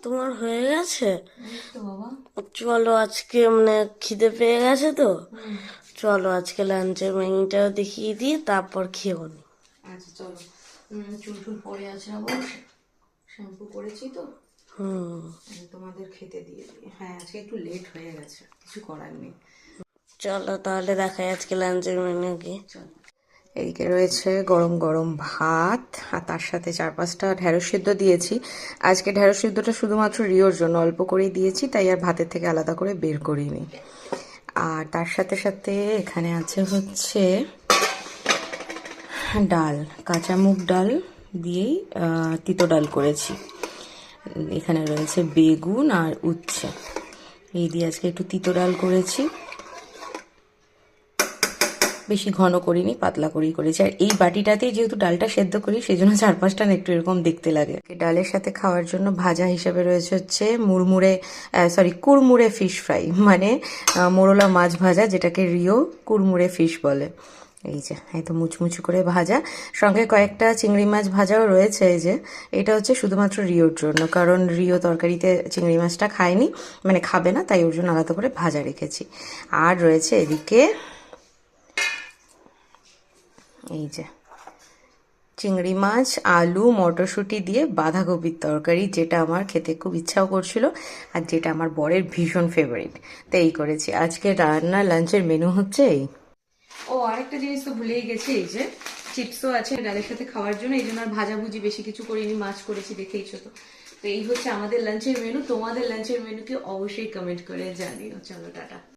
তোমার হয়ে গেছে? এই তো বাবা। চলো আজকে মানে খিদে পেয়ে গেছে তো, চলো আজকে লাঞ্চের মেনুটাও দেখিয়ে দিয়ে তারপর খেয়েও নি। আচ্ছা চলো। চুল টুল পরে আছে আবার, শ্যাম্পু করেছি তো। তোমাদের খেতে দিয়ে দিই। হ্যাঁ আজকে একটু লেট হয়ে গেছে, কিছু করার নেই। চলো তাহলে দেখাই আজকে লাঞ্চের মেনু কি। চলো। এদিকে রয়েছে গরম গরম ভাত, আর তার সাথে 4-5টা ঢেঁড়স সিদ্ধ দিয়েছি। আজকে ঢেঁড়স সিদ্ধটা শুধুমাত্র রিওর জন্য অল্প করেই দিয়েছি, তাই আর ভাতের থেকে আলাদা করে বের করিনি। আর তার সাথে সাথে এখানে আছে হচ্ছে ডাল, কাঁচা মুগ ডাল দিয়েই তিতো ডাল করেছি। এখানে রয়েছে বেগুন আর উচ্ছে, এই দিয়ে আজকে একটু তিতো ডাল করেছি। বেশি ঘন করিনি, পাতলা করেই করেছি। আর এই বাটিটাতেই যেহেতু ডালটা সেদ্ধ করি, সেই জন্য 4-5টা না একটু এরকম দেখতে লাগে। ডালের সাথে খাওয়ার জন্য ভাজা হিসেবে রয়েছে হচ্ছে কুড়মুড়ে ফিশ ফ্রাই, মানে মোরলা মাছ ভাজা, যেটাকে রিও কুড়মুড়ে ফিশ বলে। এই যে এই তো মুচমুচু করে ভাজা, সঙ্গে কয়েকটা চিংড়ি মাছ ভাজাও রয়েছে। এই যে এটা হচ্ছে শুধুমাত্র রিওর জন্য, কারণ রিও তরকারিতে চিংড়ি মাছটা খায়নি, মানে খাবে না, তাই ওর জন্য আলাদা করে ভাজা রেখেছি। আর রয়েছে এদিকে এই যে চিংড়ি মাছ, আলু, মটরশুঁটি দিয়ে বাঁধাকপির তরকারি, যেটা আমার খেতে খুব ইচ্ছাও করছিল আর যেটা আমার বরের ভীষণ ফেভারিট, তো এই করেছি। আজকে রান্নার লাঞ্চের মেনু হচ্ছে এই। ও আরেকটা জিনিস তো ভুলেই গেছি, এই যে চিপসও আছে ডালের সাথে খাওয়ার জন্য, এই জন্য আর ভাজাভুজি বেশি কিছু করিনি, মাছ করেছি দেখেইছো তো। তো এই হচ্ছে আমাদের লাঞ্চের মেনু। তোমাদের লাঞ্চের মেনুকে অবশ্যই কমেন্ট করে জানিও। চলো টাটা।